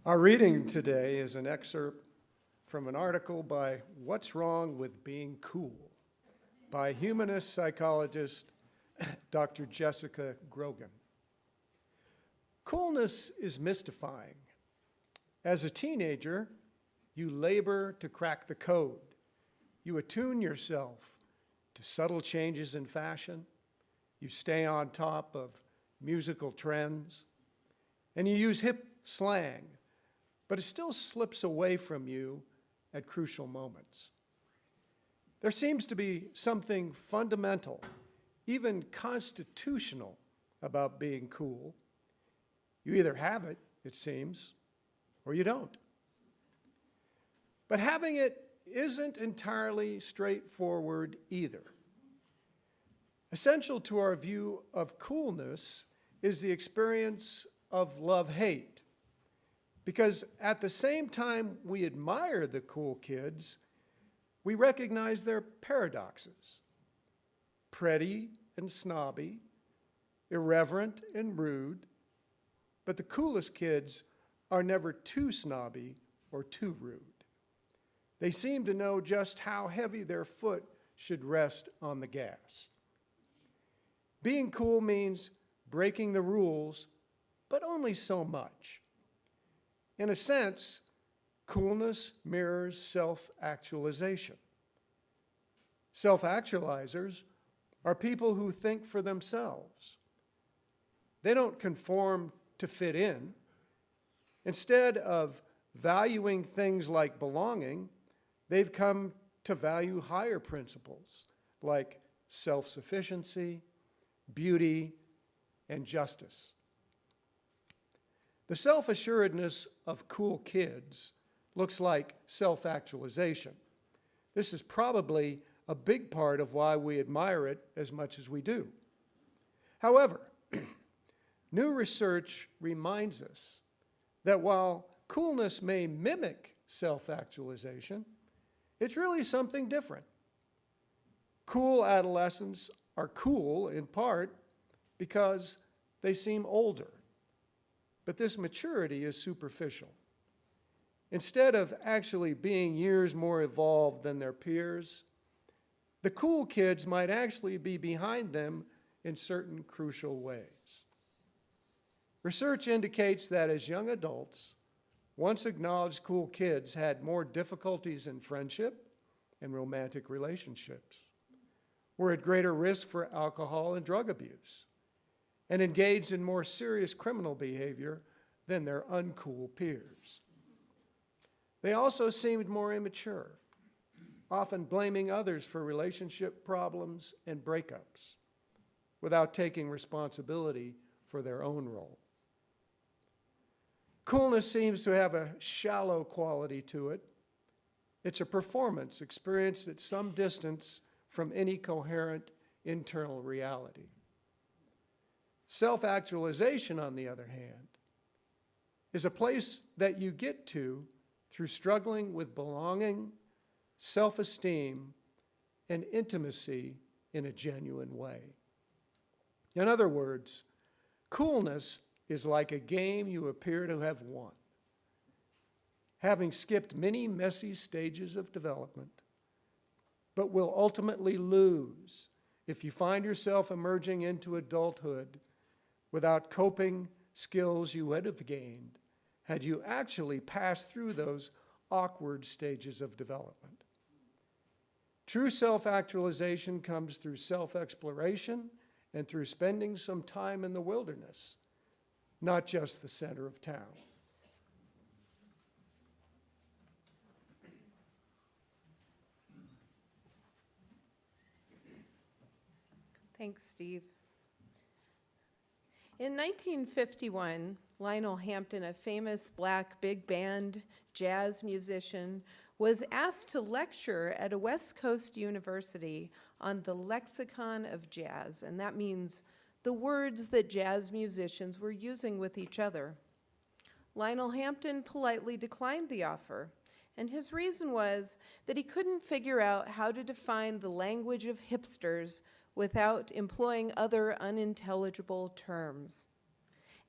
Our reading today is an excerpt from an article by What's Wrong with Being Cool by humanist psychologist Dr. Jessica Grogan. Coolness is mystifying. As a teenager, you labor to crack the code. You attune yourself to subtle changes in fashion. You stay on top of musical trends. And you use hip slang, but it still slips away from you at crucial moments. There seems to be something fundamental, even constitutional, about being cool. You either have it, it seems, or you don't. But having it isn't entirely straightforward either. Essential to our view of coolness is the experience of love-hate. Because at the same time we admire the cool kids, we recognize their paradoxes. Pretty and snobby, irreverent and rude, but the coolest kids are never too snobby or too rude. They seem to know just how heavy their foot should rest on the gas. Being cool means breaking the rules, but only so much. In a sense, coolness mirrors self-actualization. Self-actualizers are people who think for themselves. They don't conform to fit in. Instead of valuing things like belonging, they've come to value higher principles like self-sufficiency, beauty, and justice. The self-assuredness of cool kids looks like self-actualization. This is probably a big part of why we admire it as much as we do. However, new research reminds us that while coolness may mimic self-actualization, it's really something different. Cool adolescents are cool in part because they seem older. But this maturity is superficial. Instead of actually being years more evolved than their peers, the cool kids might actually be behind them in certain crucial ways. Research indicates that as young adults, once acknowledged cool kids had more difficulties in friendship and romantic relationships, were at greater risk for alcohol and drug abuse, and engaged in more serious criminal behavior than their uncool peers. They also seemed more immature, often blaming others for relationship problems and breakups, without taking responsibility for their own role. Coolness seems to have a shallow quality to it. It's a performance experienced at some distance from any coherent internal reality. Self-actualization, on the other hand, is a place that you get to through struggling with belonging, self-esteem, and intimacy in a genuine way. In other words, coolness is like a game you appear to have won. Having skipped many messy stages of development, but will ultimately lose if you find yourself emerging into adulthood without coping skills you would have gained had you actually passed through those awkward stages of development. True self-actualization comes through self-exploration and through spending some time in the wilderness, not just the center of town. Thanks, Steve. In 1951, Lionel Hampton, a famous black big band jazz musician, was asked to lecture at a West Coast university on the lexicon of jazz, and that means the words that jazz musicians were using with each other. Lionel Hampton politely declined the offer, and his reason was that he couldn't figure out how to define the language of hipsters without employing other unintelligible terms.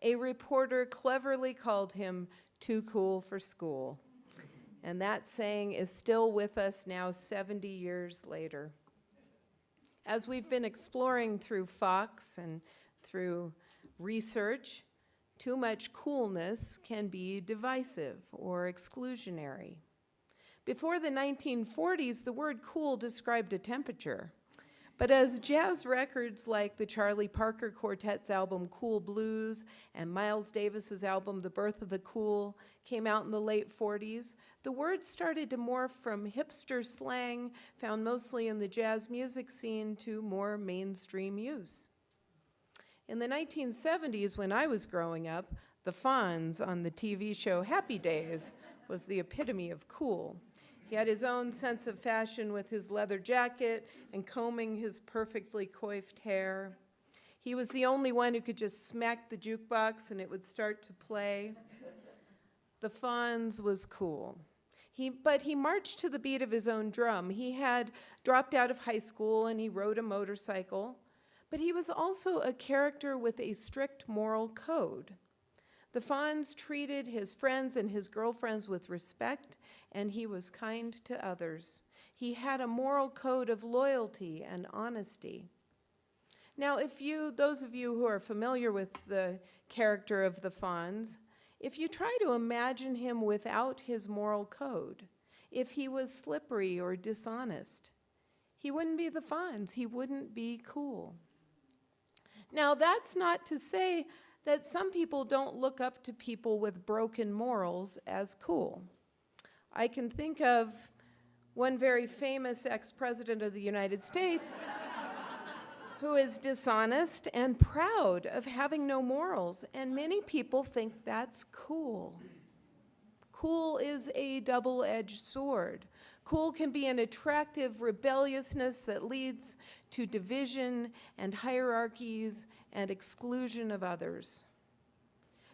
A reporter cleverly called him too cool for school. And that saying is still with us now 70 years later. As we've been exploring through Fox and through research, too much coolness can be divisive or exclusionary. Before the 1940s, the word cool described a temperature. But as jazz records like the Charlie Parker Quartet's album Cool Blues and Miles Davis's album The Birth of the Cool came out in the late 40s, the word started to morph from hipster slang found mostly in the jazz music scene to more mainstream use. In the 1970s, when I was growing up, the Fonz on the TV show Happy Days was the epitome of cool. He had his own sense of fashion with his leather jacket and combing his perfectly coiffed hair. He was the only one who could just smack the jukebox and it would start to play. The Fonz was cool. But he marched to the beat of his own drum. He had dropped out of high school and he rode a motorcycle. But he was also a character with a strict moral code. The Fonz treated his friends and his girlfriends with respect, and he was kind to others. He had a moral code of loyalty and honesty. Now, those of you who are familiar with the character of the Fonz, if you try to imagine him without his moral code, if he was slippery or dishonest, he wouldn't be the Fonz. He wouldn't be cool. Now, that's not to say that some people don't look up to people with broken morals as cool. I can think of one very famous ex-president of the United States who is dishonest and proud of having no morals, and many people think that's cool. Cool is a double-edged sword. Cool can be an attractive rebelliousness that leads to division and hierarchies and exclusion of others.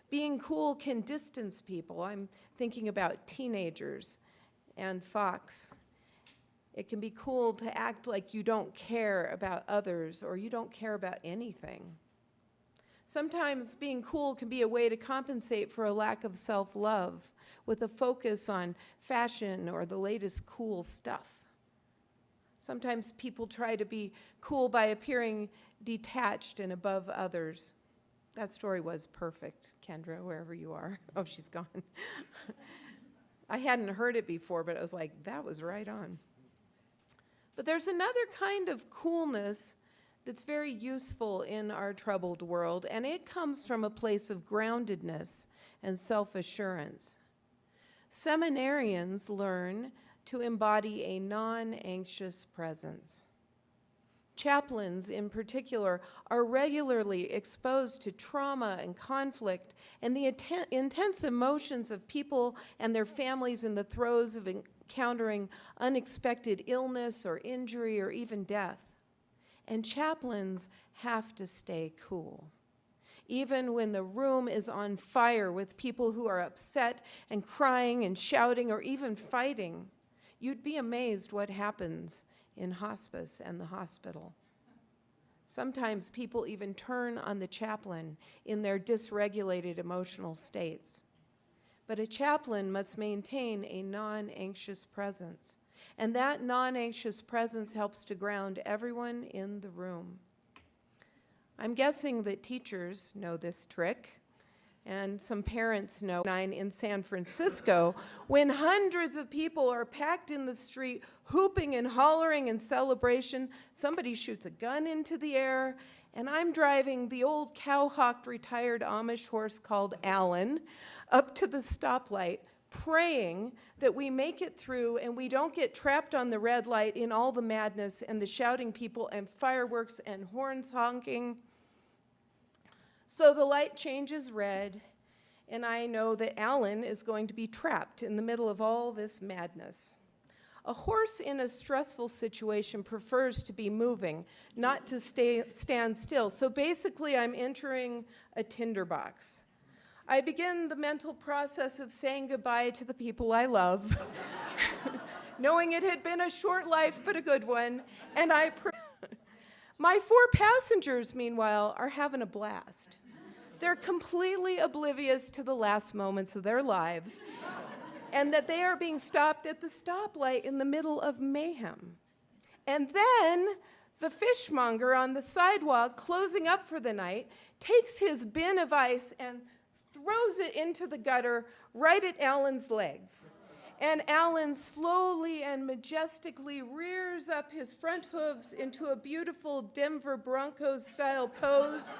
Being cool can distance people. I'm thinking about teenagers and Fox. It can be cool to act like you don't care about others or you don't care about anything. Sometimes being cool can be a way to compensate for a lack of self-love with a focus on fashion or the latest cool stuff. Sometimes people try to be cool by appearing detached and above others. That story was perfect, Kendra, wherever you are. Oh, she's gone. I hadn't heard it before, but I was like, that was right on. But there's another kind of coolness that's very useful in our troubled world, and it comes from a place of groundedness and self-assurance. Seminarians learn to embody a non-anxious presence. Chaplains, in particular, are regularly exposed to trauma and conflict and the intense emotions of people and their families in the throes of encountering unexpected illness or injury or even death. And chaplains have to stay cool. Even when the room is on fire with people who are upset and crying and shouting or even fighting, you'd be amazed what happens in hospice and the hospital. Sometimes people even turn on the chaplain in their dysregulated emotional states. But a chaplain must maintain a non-anxious presence, and that non-anxious presence helps to ground everyone in the room. I'm guessing that teachers know this trick, and some parents know. In San Francisco, when hundreds of people are packed in the street, hooping and hollering in celebration, somebody shoots a gun into the air, and I'm driving the old cow-hocked retired Amish horse called Alan up to the stoplight, praying that we make it through and we don't get trapped on the red light in all the madness and the shouting people and fireworks and horns honking. So the light changes red, and I know that Alan is going to be trapped in the middle of all this madness. A horse in a stressful situation prefers to be moving, not to stand still. So basically, I'm entering a tinderbox. I begin the mental process of saying goodbye to the people I love, knowing it had been a short life but a good one, and My 4 passengers, meanwhile, are having a blast. They're completely oblivious to the last moments of their lives, and that they are being stopped at the stoplight in the middle of mayhem. And then the fishmonger on the sidewalk, closing up for the night, takes his bin of ice and throws it into the gutter right at Alan's legs. And Alan slowly and majestically rears up his front hooves into a beautiful Denver Broncos-style pose.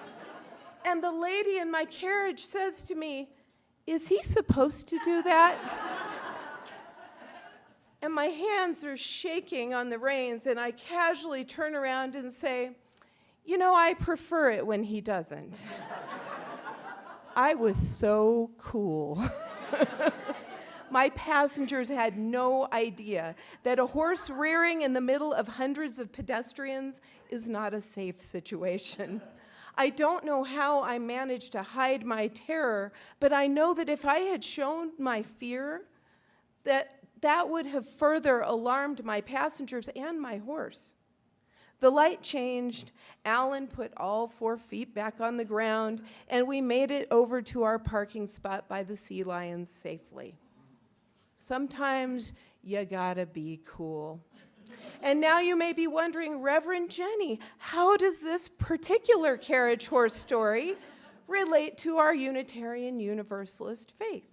And the lady in my carriage says to me, "Is he supposed to do that?" And my hands are shaking on the reins, and I casually turn around and say, "You know, I prefer it when he doesn't." I was so cool. My passengers had no idea that a horse rearing in the middle of hundreds of pedestrians is not a safe situation. I don't know how I managed to hide my terror, but I know that if I had shown my fear, that would have further alarmed my passengers and my horse. The light changed, Alan put all 4 feet back on the ground, and we made it over to our parking spot by the sea lions safely. Sometimes you gotta be cool. And now you may be wondering, Reverend Jenny, how does this particular carriage horse story relate to our Unitarian Universalist faith?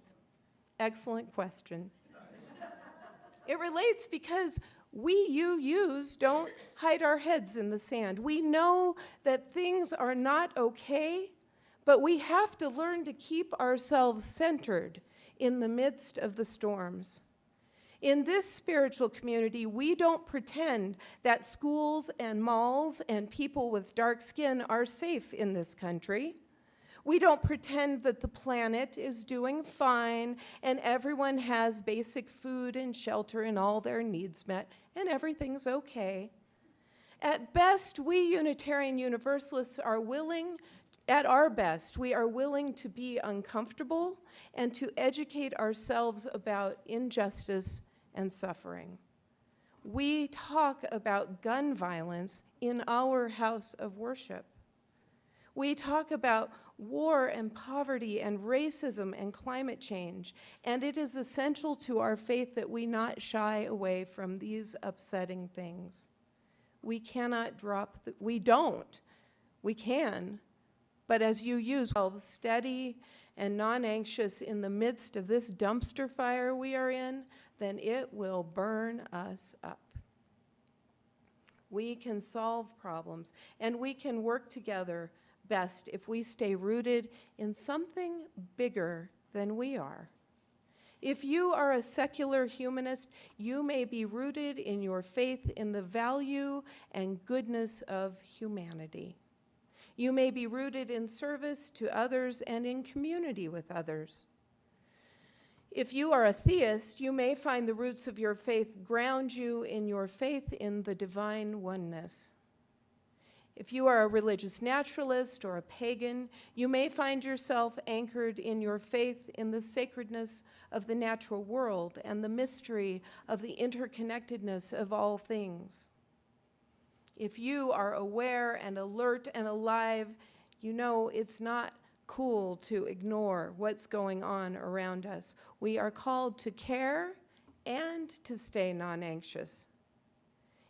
Excellent question. It relates because we UUs don't hide our heads in the sand. We know that things are not okay, but we have to learn to keep ourselves centered in the midst of the storms. In this spiritual community, we don't pretend that schools and malls and people with dark skin are safe in this country. We don't pretend that the planet is doing fine and everyone has basic food and shelter and all their needs met and everything's okay. At best, we Unitarian Universalists are willing, at our best, we are willing to be uncomfortable and to educate ourselves about injustice and suffering. We talk about gun violence in our house of worship. We talk about war and poverty and racism and climate change, and it is essential to our faith that we not shy away from these upsetting things. We cannot drop, we don't. We can, but as you use yourselves steady and non-anxious in the midst of this dumpster fire we are in, then it will burn us up. We can solve problems, and we can work together best if we stay rooted in something bigger than we are. If you are a secular humanist, you may be rooted in your faith in the value and goodness of humanity. You may be rooted in service to others and in community with others. If you are a theist, you may find the roots of your faith ground you in your faith in the divine oneness. If you are a religious naturalist or a pagan, you may find yourself anchored in your faith in the sacredness of the natural world and the mystery of the interconnectedness of all things. If you are aware and alert and alive, you know it's not cool to ignore what's going on around us. We are called to care and to stay non-anxious.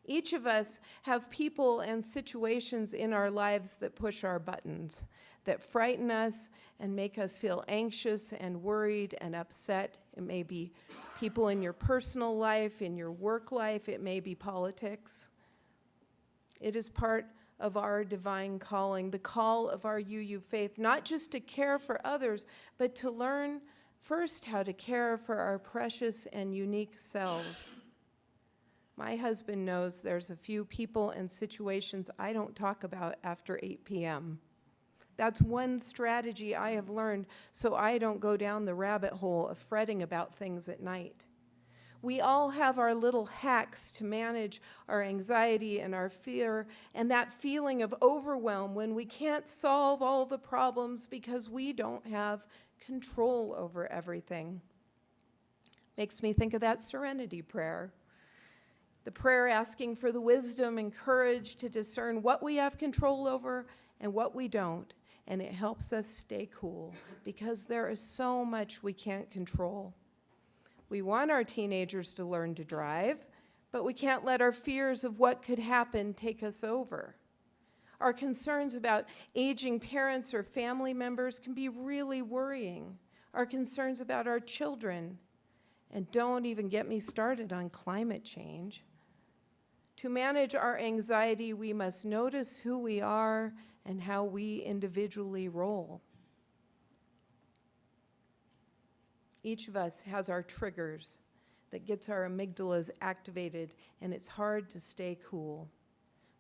Each of us have people and situations in our lives that push our buttons, that frighten us and make us feel anxious and worried and upset. It may be people in your personal life, in your work life, it may be politics. It is part of our divine calling, the call of our UU faith, not just to care for others, but to learn first how to care for our precious and unique selves. My husband knows there's a few people and situations I don't talk about after 8 p.m. That's one strategy I have learned so I don't go down the rabbit hole of fretting about things at night. We all have our little hacks to manage our anxiety and our fear and that feeling of overwhelm when we can't solve all the problems because we don't have control over everything. Makes me think of that serenity prayer. The prayer asking for the wisdom and courage to discern what we have control over and what we don't, and it helps us stay cool because there is so much we can't control. We want our teenagers to learn to drive, but we can't let our fears of what could happen take us over. Our concerns about aging parents or family members can be really worrying. Our concerns about our children, and don't even get me started on climate change. To manage our anxiety, we must notice who we are and how we individually roll. Each of us has our triggers that gets our amygdalas activated, and it's hard to stay cool.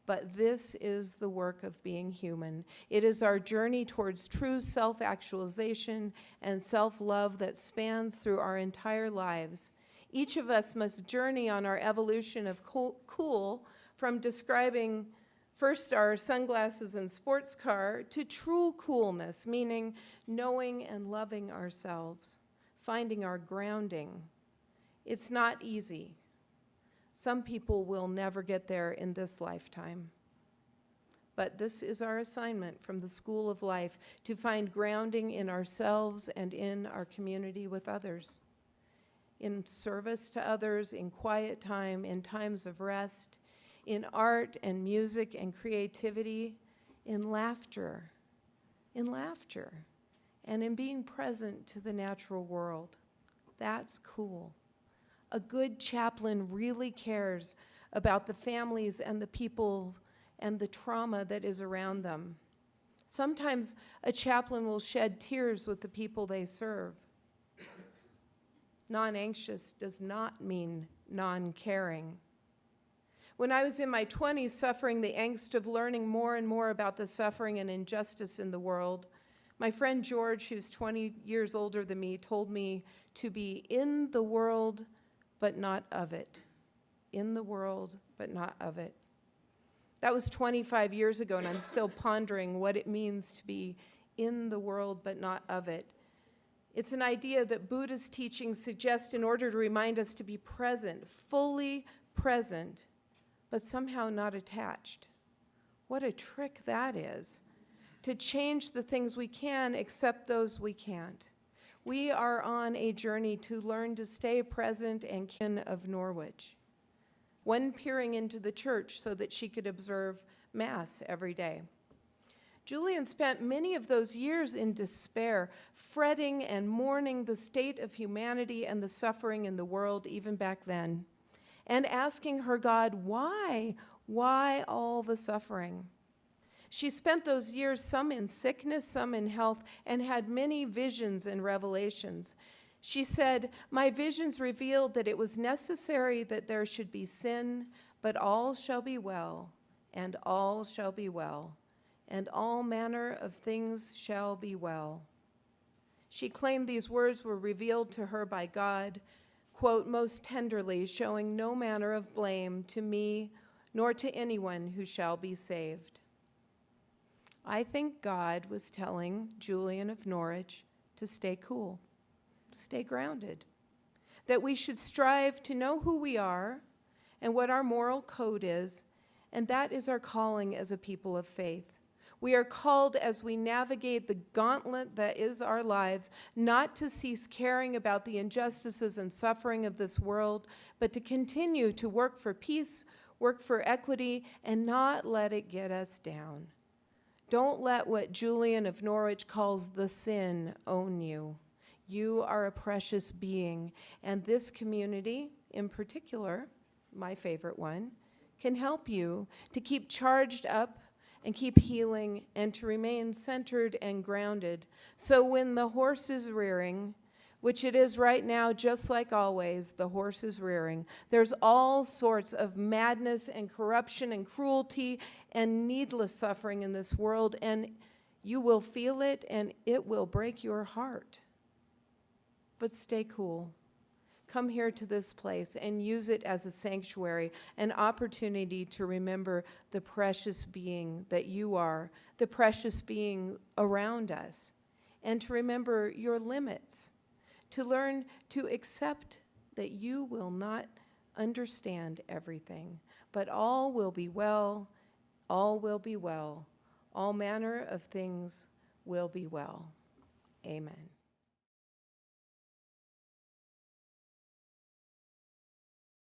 But this is the work of being human. It is our journey towards true self-actualization and self-love that spans through our entire lives. Each of us must journey on our evolution of cool from describing first our sunglasses and sports car to true coolness, meaning knowing and loving ourselves, finding our grounding. It's not easy. Some people will never get there in this lifetime. But this is our assignment from the School of Life, to find grounding in ourselves and in our community with others, in service to others, in quiet time, in times of rest, in art and music and creativity, in laughter, and in being present to the natural world. That's cool. A good chaplain really cares about the families and the people and the trauma that is around them. Sometimes a chaplain will shed tears with the people they serve. Non-anxious does not mean non-caring. When I was in my 20s, suffering the angst of learning more and more about the suffering and injustice in the world, my friend George, who's 20 years older than me, told me to be in the world but not of it. In the world, but not of it. That was 25 years ago, and I'm still pondering what it means to be in the world, but not of it. It's an idea that Buddhist teachings suggest in order to remind us to be present, fully present, but somehow not attached. What a trick that is, to change the things we can, accept those we can't. We are on a journey to learn to stay present and kin of Norwich. One peering into the church so that she could observe Mass every day. Julian spent many of those years in despair, fretting and mourning the state of humanity and the suffering in the world even back then, and asking her God, why? Why all the suffering? She spent those years, some in sickness, some in health, and had many visions and revelations. She said, "My visions revealed that it was necessary that there should be sin, but all shall be well, and all shall be well, and all manner of things shall be well." She claimed these words were revealed to her by God, quote, "most tenderly, showing no manner of blame to me, nor to anyone who shall be saved." I think God was telling Julian of Norwich to stay cool, to stay grounded, that we should strive to know who we are and what our moral code is, and that is our calling as a people of faith. We are called as we navigate the gauntlet that is our lives, not to cease caring about the injustices and suffering of this world, but to continue to work for peace, work for equity, and not let it get us down. Don't let what Julian of Norwich calls the sin own you. You are a precious being, and this community, in particular, my favorite one, can help you to keep charged up and keep healing and to remain centered and grounded. So when the horse is rearing, which it is right now, just like always, the horse is rearing. There's all sorts of madness and corruption and cruelty and needless suffering in this world, and you will feel it and it will break your heart. But stay cool. Come here to this place and use it as a sanctuary, an opportunity to remember the precious being that you are, the precious being around us, and to remember your limits. To learn to accept that you will not understand everything, but all will be well, all will be well. All manner of things will be well. Amen.